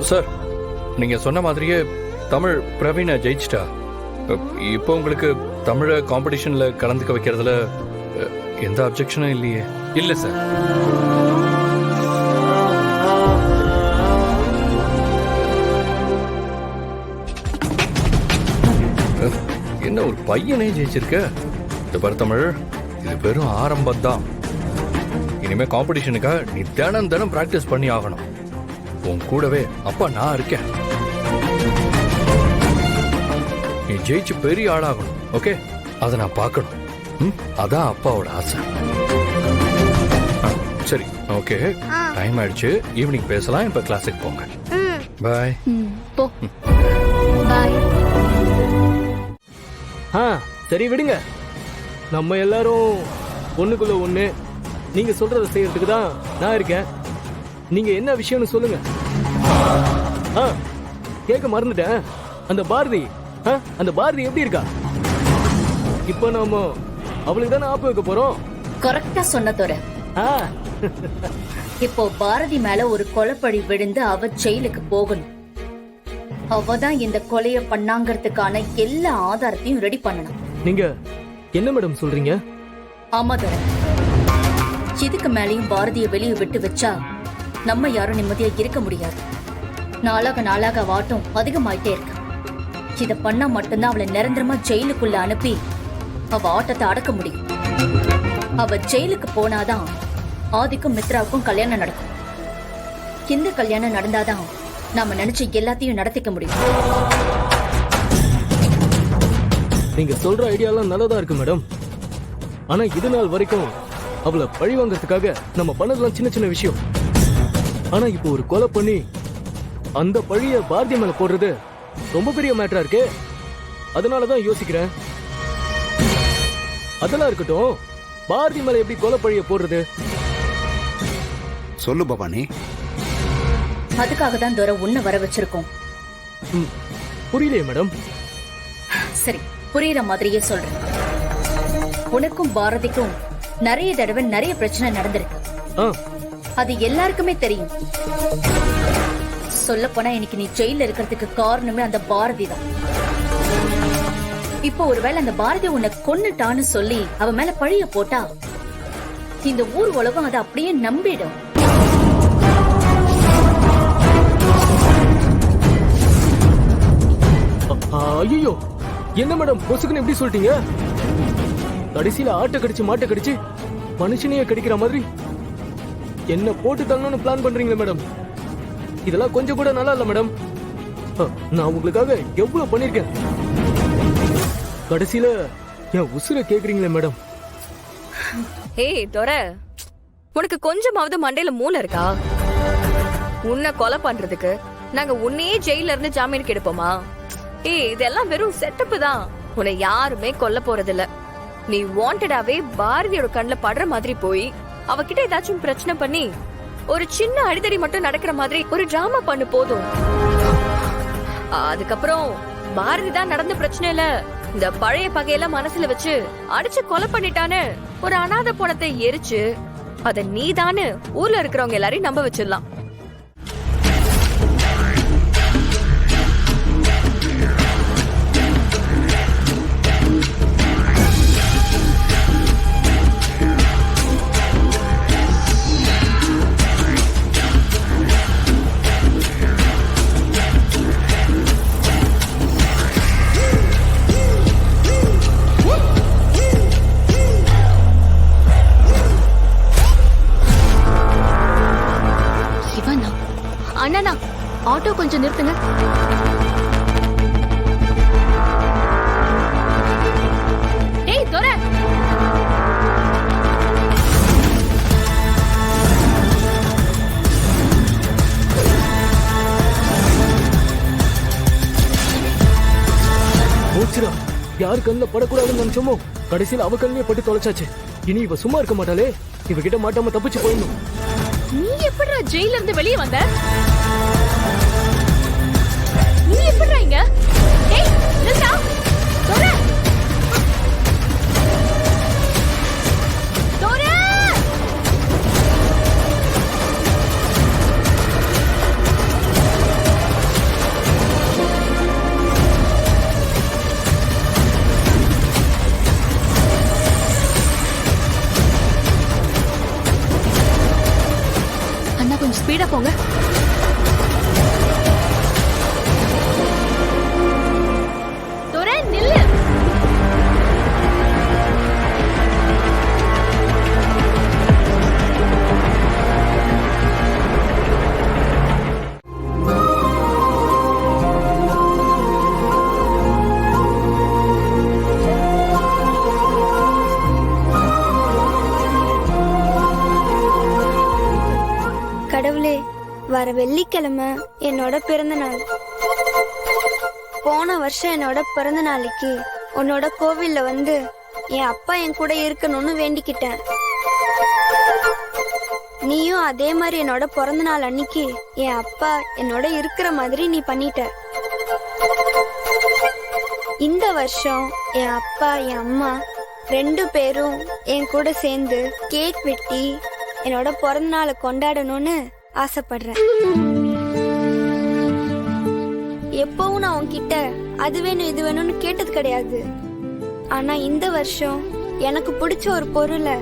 Sir, நீங்க சொன்ன மாதிரியே தமிழ் பிரவீனை ஜெயிச்சிட்டா. இப்போ உங்களுக்கு தமிழை காம்படிஷன்ல கலந்துக்க வைக்கிறதுல எந்த அப்ஜெக்ஷனும் இல்லையே? இல்ல சார். என்ன ஒரு பையனே ஜெயிச்சிருக்க? இந்த பாரு தமிழ், இது வெறும் ஆரம்பம் தான். இனிமே காம்படிஷனுக்காக நீ தினம் தினம் பிராக்டிஸ் பண்ணி ஆகணும். உன் கூடவே அப்பா நான் இருக்கேன். நீ ஜெயிச்சு பெரிய ஆளாகணும். ஓகே, அதை நான் பார்க்கணும். அதான் அப்பாவோட ஆசை. சரி, ஓகே, டைம் ஆயிடுச்சு. ஈவினிங் பேசலாம். இப்ப கிளாஸுக்கு போங்க. பாய். போ. பாய். சரி விடுங்க. நம்ம எல்லாரும் ஒண்ணுக்குள்ள ஒண்ணு. நீங்க சொல்றதை செய்யறதுக்கு தான் நான் இருக்கேன். நீங்க என்ன விஷயம்னு சொல்லுங்க. கேட்க மறந்துட்டேன். அந்த பாரதி எப்படி இருக்கா? இப்ப நாம அவளுக்கு தானே ஆப்பு வைக்க போறோம். கரெக்டா சொன்ன தோர. இப்போ பாரதி மேல ஒரு கொலைப்பழி விழுந்து அவ ஜெயிலுக்கு போகணும். அவதான் இந்த கொலைய பண்ணாங்கிறதுக்கான எல்லா ஆதாரத்தையும் ரெடி பண்ணணும். நீங்க என்ன மேடம் சொல்றீங்க? ஆமா தோர. இதுக்கு மேலேயும் பாரதிய வெளியே விட்டு வச்சா நம்ம யாரும் நிம்மதியா இருக்க முடியாது. நாளாக வாட்டம் அதிகமாயிட்டே இருக்கு. இத பண்ணா மட்டும்தான் அவளை நிரந்தரமா ஜெயிலுக்குள்ள அனுப்பி அவ ஆட்டத்தை அடக்க முடியும். அவ ஜெயிலுக்கு போனாதான் ஆதிக்கும் மித்ராவுக்கும் கல்யாணம் நடக்கும். இந்த கல்யாணம் நடந்தாதான் நாம நினைச்சு எல்லாத்தையும் நடத்திக்க முடியும். நீங்க சொல்ற ஐடியாலாம் நல்லதா இருக்கு மேடம். ஆனா இது நாள் வரைக்கும் அவளை பழி வாங்கறதுக்காக நம்ம பண்ணதெல்லாம் சின்ன சின்ன விஷயம். ஆனா இப்போ ஒரு கொலை பண்ணி அந்த பழிய பாரதி மேல போடுறது ரொம்ப பெரிய மேட்டரா இருக்கு. அதனாலதான் யோசிக்கிறேன். அதெல்லாம் இருக்கட்டும், பாரதி மேல எப்படி கொலை பழிய போடுறது? சொல்லு பவானி. அதுக்காக தான் தோர உன்னை வர வச்சிருக்கோம். புரியலையே மேடம். சரி, புரியுற மாதிரியே சொல்றேன். உனக்கும் பாரதிக்கும் நிறைய தடவை நிறைய பிரச்சனை நடந்திருக்கு. அது எல்லாருக்குமே தெரியும். சொல்ல போனா இன்னைக்கு நீ ஜெயில இருக்கிறதுக்கு காரணமே அந்த பாரதி தான். இப்போ ஒருவேளை அந்த பாரதி உன்னை கொன்னுட்டான்னு சொல்லி அவ மேல பழிய போட்டா இந்த ஊர் உலகம் அதை அப்படியே நம்பிடும். ஐயோ, என்ன மேடம் பொசுக்குன்னு எப்படி சொல்லிட்டீங்க? கடைசியில ஆட்டை கடிச்சு மாட்டை கடிச்சு மனுஷனையே கடிக்கிற மாதிரி என்ன போட்டு தள்ளணும்னு பிளான் பண்றீங்களா மேடம்? இதெல்லாம் கொஞ்சம் கூட நல்லா இல்ல மேடம். நான் உங்களுக்காக எவ்வளவு பண்ணிருக்கேன். கடைசியில என் உசுர கேக்குறீங்களே மேடம். ஏய் தோர, உனக்கு கொஞ்சமாவது மண்டையில மூளை இருக்கா? உன்னை கொலை பண்றதுக்கு நாங்க உன்னையே ஜெயில இருந்து ஜாமீனுக்கு எடுப்போமா? ஏய், இதெல்லாம் வெறும் செட்டப் தான். உன்னை யாருமே கொல்ல போறதில்ல. நீ வாண்டடாவே பாரதியோட கண்ணுல படுற மாதிரி போய் அவகிட்ட ஏதாச்சும் பிரச்சனை பண்ணி ஒரு சின்ன அடிதடி மட்டும் நடக்கிற மாதிரி ஒரு டிராமா பண்ணு போதும். அதுக்கப்புறம் பாரதி தான் நடந்த பிரச்சனை இல்ல, இந்த பழைய பகையெல்லாம் மனசுல வச்சு அடிச்சு கொலை பண்ணிட்டான்னு ஒரு அனாதை பணத்தை எரிச்சு அத நீதான்னு ஊர்ல இருக்கிறவங்க எல்லாரையும் நம்ப வச்சிடலாம். அண்ணா, ஆட்டோ கொஞ்சம் நிறுத்துங்க. ஏய் தோர, போச்சுடா. யாரு கண்ணுல படக்கூடாதுன்னு நினைச்சோமோ கடைசியில அவ கண்ணிலே பட்டு தொலைச்சாச்சு. இனி இவ சும்மா இருக்க மாட்டாளே. இவகிட்ட மாட்டாம தப்பிச்சு போயிடணும். நீ எப்படிடா ஜெயில இருந்து வெளியே வந்த? நீ எப்படிடா இங்க? ஏய் நில்லா தோர, தோர. ஸ்ட்ரைட்டா போங்க. துரை நில்லு. கடவுளே, வர வெள்ளிக்கிழமை என்னோட பிறந்த நாள். போன வருஷம் என்னோட பிறந்த நாளைக்கு உன்னோட கோவில்ல வந்து என் அப்பா என் கூட இருக்கணும்னு வேண்டிக்கிட்டேன். நீயும் அதே மாதிரி என்னோட பிறந்த நாள் அன்னைக்கு என் அப்பா என்னோட இருக்கிற மாதிரி நீ பண்ணிட்ட. இந்த வருஷம் என் அப்பா என் அம்மா 2 பேரும் என் கூட சேர்ந்து கேக் வெட்டி என்னோட பிறந்த நாளை கொண்டாடணும்னு ஆசைப்படுறேன். எப்பவும் நான் உன்கிட்ட அது வேணும் இது வேணும்னு கேட்டது கிடையாது. ஆனா இந்த வருஷம் எனக்கு பிடிச்ச ஒரு பொருளை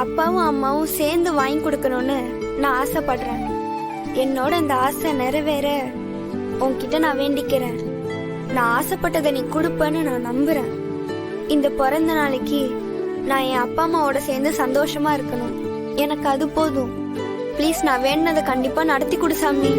அப்பாவும் அம்மாவும் சேர்ந்து வாங்கி கொடுக்கணும்னு நான் ஆசைப்படுறேன். என்னோட இந்த ஆசை நிறைவேற உன்கிட்ட நான் வேண்டிக்கிறேன். நான் ஆசைப்பட்டதை நீ கொடுப்பேன்னு நான் நம்புறேன். இந்த பிறந்த நாளைக்கு நான் என் அப்பா அம்மாவோட சேர்ந்து சந்தோஷமா இருக்கணும். எனக்கு அது போதும். ப்ளீஸ், நான் வேணுனதை கண்டிப்பா நடத்தி கொடு சாமி.